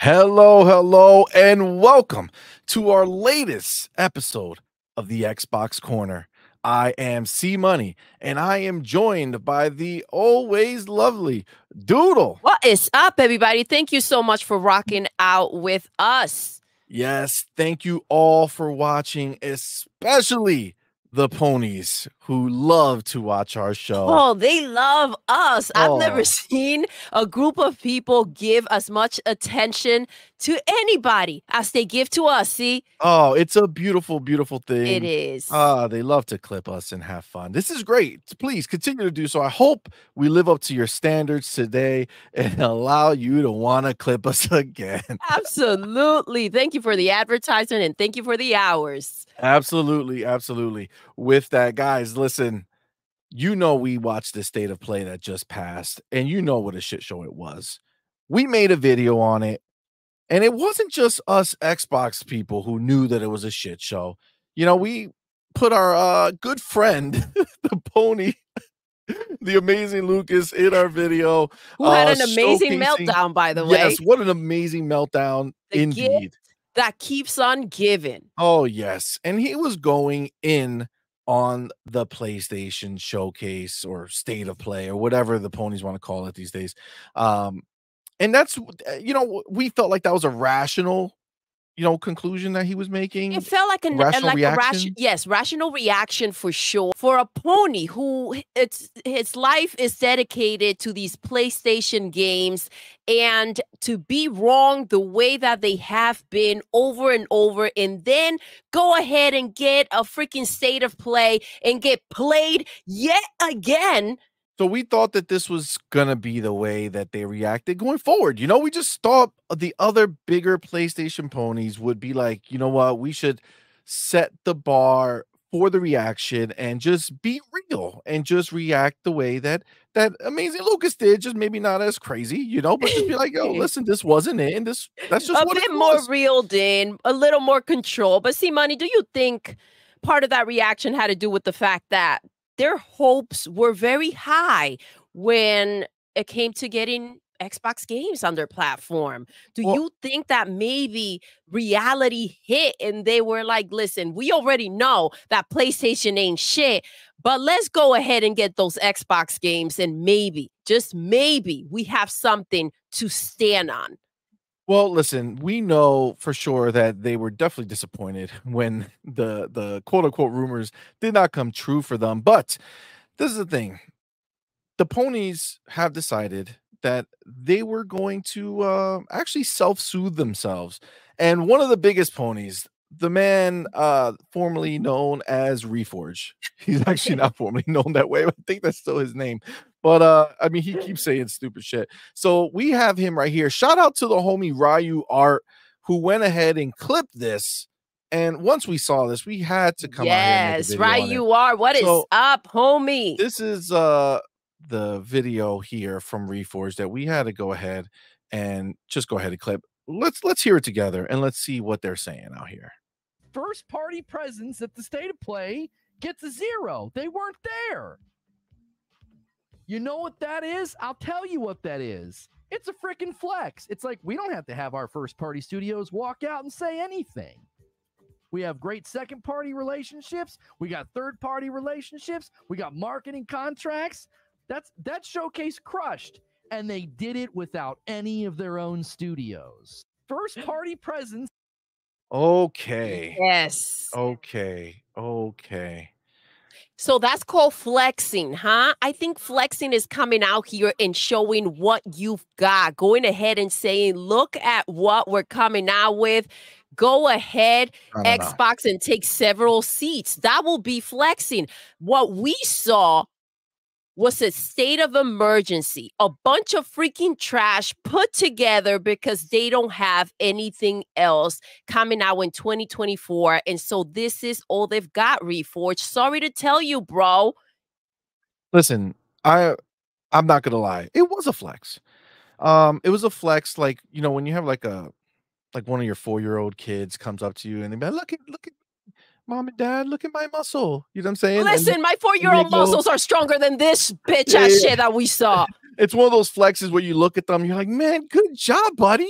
Hello, hello, and welcome to our latest episode of the Xbox Corner. I am CMoney, and I am joined by the always lovely Doodle. What is up, everybody? Thank you so much for rocking out with us. Yes, thank you all for watching, especially the ponies who love to watch our show. Oh, they love us. I've never Oh. seen a group of people give as much attention to anybody as they give to us. See? Oh, it's a beautiful, beautiful thing. It is. They love to clip us and have fun. This is great. Please continue to do so. I hope we live up to your standards today and allow you to want to clip us again. Absolutely. Thank you for the advertisement and thank you for the hours. Absolutely, absolutely. With that, guys, listen, you know we watched the state of play that just passed, and you know what a shit show it was. We made a video on it. And it wasn't just us Xbox people who knew that it was a shit show. You know, we put our good friend, the pony, the amazing Lucas, in our video. Who had an amazing meltdown, by the way. Yes, what an amazing meltdown, indeed. That keeps on giving. Oh, yes. And he was going in on the PlayStation showcase or state of play or whatever the ponies want to call it these days. And that's, we felt like that was a rational, conclusion that he was making. It felt like rational reaction for sure. For a pony who his life is dedicated to these PlayStation games, and to be wrong the way that they have been over and over, and then go ahead and get a freaking state of play and get played yet again. So we thought that this was going to be the way that they reacted going forward. We just thought the other bigger PlayStation ponies would be like, you know what, we should set the bar for the reaction and just be real and just react the way that amazing Lucas did, just maybe not as crazy, but just be like, yo, listen, this wasn't it. And that's just a bit more reeled in, a little more control. But CMoney, do you think part of that reaction had to do with the fact that their hopes were very high when it came to getting Xbox games on their platform? Do you think that maybe reality hit and they were like, listen, we already know that PlayStation ain't shit, but let's go ahead and get those Xbox games and maybe, just maybe, we have something to stand on? Well, listen, we know for sure that they were definitely disappointed when the quote unquote rumors did not come true for them. But this is the thing. The ponies have decided that they were going to actually self-soothe themselves. And one of the biggest ponies, the man formerly known as REFORGE. He's actually not formerly known that way, but I think that's still his name. But I mean, he keeps saying stupid shit. So we have him right here. Shout out to the homie Ryu Art, who went ahead and clipped this. And once we saw this, we had to come out here and make a video Ryu Art, what is up, homie? This is the video here from REFORGE that we had to go ahead and just go ahead and clip. Let's hear it together and let's see what they're saying out here. First party presence at the state of play gets a 0. They weren't there. You know what that is? I'll tell you what that is. It's a freaking flex. It's like we don't have to have our first party studios walk out and say anything. We have great second party relationships. We got third party relationships. We got marketing contracts. That showcase crushed. And they did it without any of their own studios. First party presence. Okay. Yes. Okay. So that's called flexing, huh? I think flexing is coming out here and showing what you've got. Going ahead and saying, look at what we're coming out with. Go ahead, Xbox, and take several seats. That will be flexing. What we saw was a state of emergency, a bunch of freaking trash put together because they don't have anything else coming out in 2024. And so this is all they've got, REFORGE. Sorry to tell you, bro. Listen, I'm not gonna lie. It was a flex. It was a flex, like, when you have like one of your 4-year-old kids comes up to you and they be like, look at Mom and Dad, look at my muscle. You know what I'm saying? Listen, my 4-year-old muscles are stronger than this bitch ass shit that we saw. It's one of those flexes where you look at them, you're like, man, good job, buddy.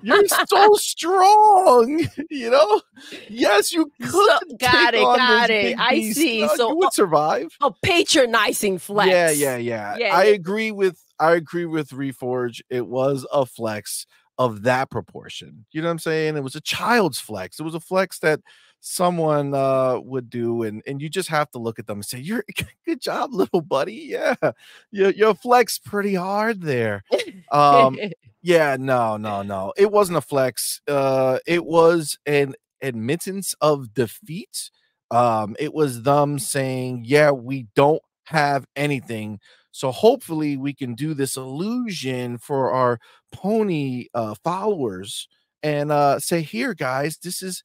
You're so strong, you know? Yes, you could So, take on this got it. big I beast. see. You So, would survive. a patronizing Yeah, flex. yeah. Yeah, I yeah. agree with Reforge. It was a flex of that proportion. You know what I'm saying? It was a child's flex. It was a flex that someone would do, and you just have to look at them and say, "You're good job, little buddy. Yeah, you're flex pretty hard there." Yeah, no. It wasn't a flex. It was an admittance of defeat. It was them saying, "Yeah, we don't have anything. So hopefully we can do this illusion for our pony followers and say, here, guys, this is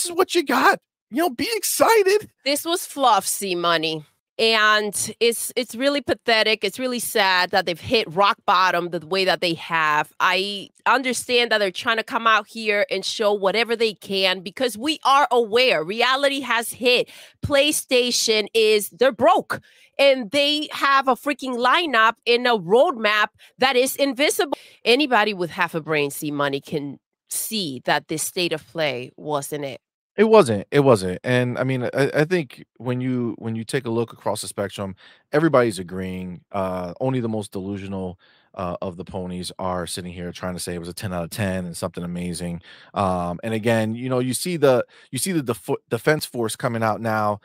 what you got. You know, be excited." This was fluff, CMoney. And it's really pathetic. It's really sad that they've hit rock bottom the way that they have. I understand that they're trying to come out here and show whatever they can because we are aware reality has hit. PlayStation they're broke and they have a freaking lineup in a roadmap that is invisible. Anybody with half a brain, CMoney, can see that this state of play wasn't it. It wasn't, and I mean, I think when you take a look across the spectrum, everybody's agreeing, only the most delusional, of the ponies are sitting here trying to say it was a 10 out of 10 and something amazing, and again, you see the defense force coming out now,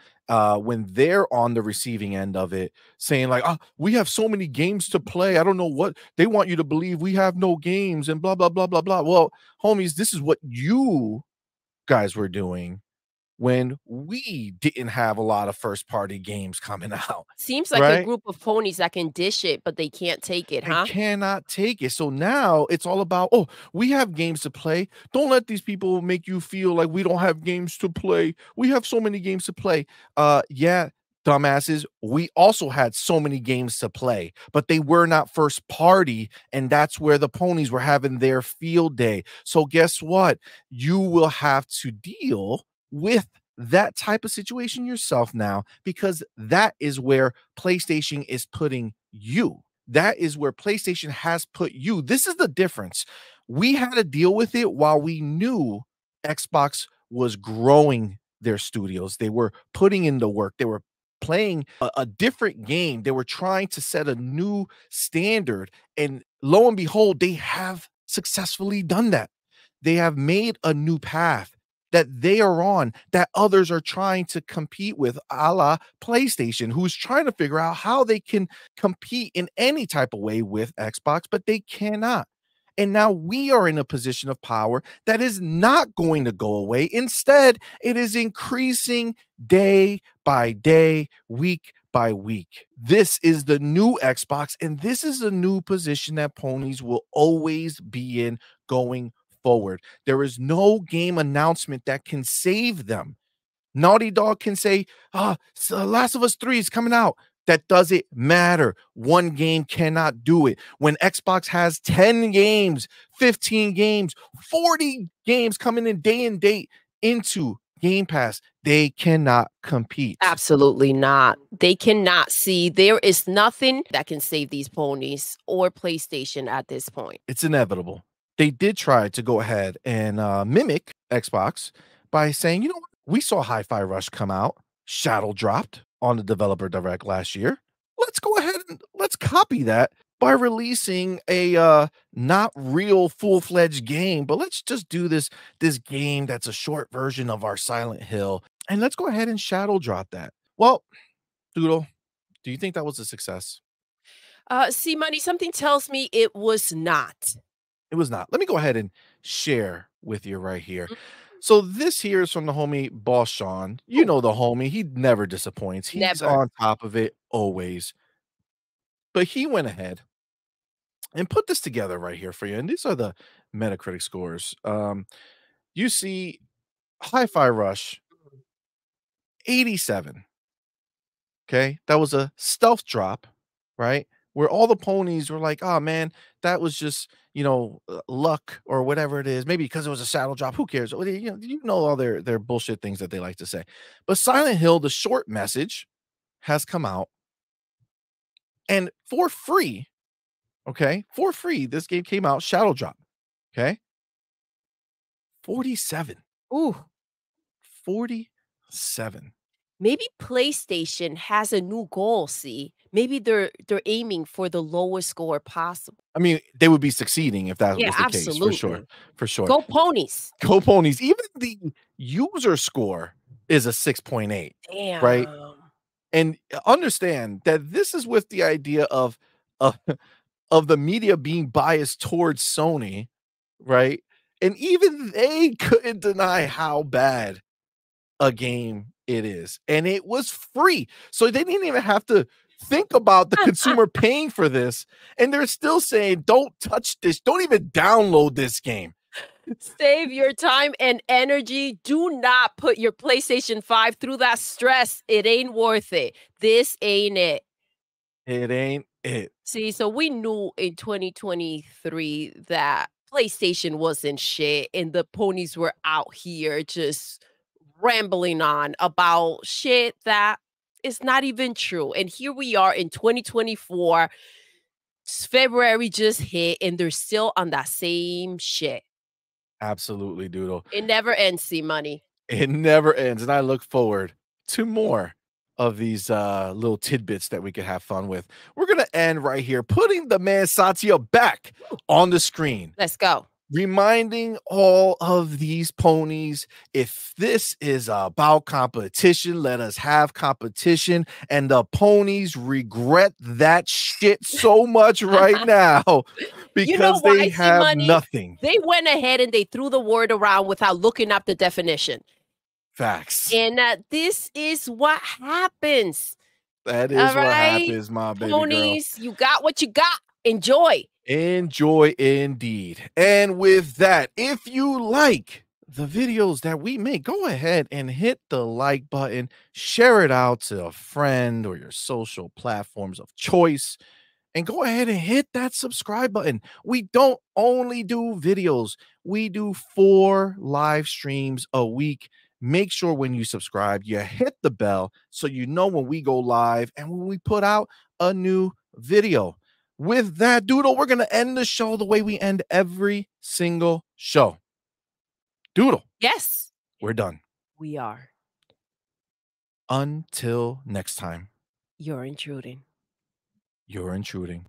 when they're on the receiving end of it, saying like, "Ah, we have so many games to play, I don't know what they want you to believe we have no games and blah, blah, blah, blah, blah." Well, homies, this is what you guys were doing when we didn't have a lot of first party games coming out, Seems like a right? group of ponies that can dish it, but they can't take it, They huh? cannot take it. So now it's all about, oh, we have games to play. Don't let these people make you feel like we don't have games to play. We have so many games to play. Yeah, dumbasses, we also had so many games to play, but they were not first party, and that's where the ponies were having their field day. So guess what? You will have to deal with that type of situation yourself now because that is where PlayStation is putting you. That is where PlayStation has put you. This is the difference. We had to deal with it while we knew Xbox was growing their studios. They were putting in the work. They were playing a different game. They were trying to set a new standard. And lo and behold, they have successfully done that. They have made a new path that they are on that others are trying to compete with, a la PlayStation, who's trying to figure out how they can compete in any type of way with Xbox, but they cannot. And now we are in a position of power that is not going to go away. Instead, it is increasing day by day, week by week. This is the new Xbox, and this is a new position that ponies will always be in going forward. There is no game announcement that can save them. Naughty Dog can say, so Last of Us 3 is coming out. That doesn't matter. One game cannot do it. When Xbox has 10 games, 15 games, 40 games coming in day and date into Game Pass, they cannot compete. Absolutely not. They cannot see. There is nothing that can save these ponies or PlayStation at this point. It's inevitable. They did try to go ahead and mimic Xbox by saying, you know what? We saw Hi-Fi Rush come out, shadow dropped on the Developer Direct last year. Let's go ahead and let's copy that by releasing a not real full-fledged game, but let's just do this game that's a short version of our Silent Hill, and let's go ahead and shadow drop that. Well, Doodle, do you think that was a success? CMoney, something tells me it was not. It was not. Let me go ahead and share with you right here. So this here is from the homie Boss Sean. You Ooh, know the homie. He never disappoints. He's never. on top of it always. But he went ahead and put this together right here for you. And these are the Metacritic scores. You see Hi-Fi Rush 87. Okay. That was a stealth drop, right? Where all the ponies were like, oh man, that was just, luck or whatever it is. Maybe because it was a saddle drop. Who cares? Well, you know all their bullshit things that they like to say. But Silent Hill, the short message, has come out. And for free, okay, for free, this game came out, Shadow Drop. Okay. 47. Ooh. 47. Maybe PlayStation has a new goal, see? Maybe they're aiming for the lowest score possible. I mean, they would be succeeding if that Yeah, was the case, for sure. absolutely. For sure. Go Ponies. Go Ponies. Even the user score is a 6.8, right? Damn. And understand that this is with the idea of of the media being biased towards Sony, right? And even they couldn't deny how bad a game it is. And it was free. So they didn't even have to think about the consumer paying for this. And they're still saying, don't touch this. Don't even download this game. Save your time and energy. Do not put your PlayStation 5 through that stress. It ain't worth it. This ain't it. It ain't it. See, so we knew in 2023 that PlayStation wasn't shit and the ponies were out here just rambling on about shit that is not even true. And here we are in 2024. February just hit and they're still on that same shit. Absolutely, Doodle. It never ends, CMoney. It never ends. And I look forward to more of these little tidbits that we could have fun with. We're going to end right here, putting the man Satya back on the screen. Let's go. Reminding all of these ponies, if this is about competition, let us have competition. And the ponies regret that shit so much right now because you know why, they have nothing. They went ahead and they threw the word around without looking up the definition. Facts. And this is what happens. That is what happens, my baby ponies, girl. You got what you got. Enjoy. Enjoy indeed. And with that, if you like the videos that we make, go ahead and hit the like button, share it out to a friend or your social platforms of choice, and go ahead and hit that subscribe button. We don't only do videos, we do 4 live streams a week. Make sure when you subscribe, you hit the bell so you know when we go live and when we put out a new video. With that, Doodle, we're going to end the show the way we end every single show. Doodle. Yes. We're done. We are. Until next time. You're intruding. You're intruding.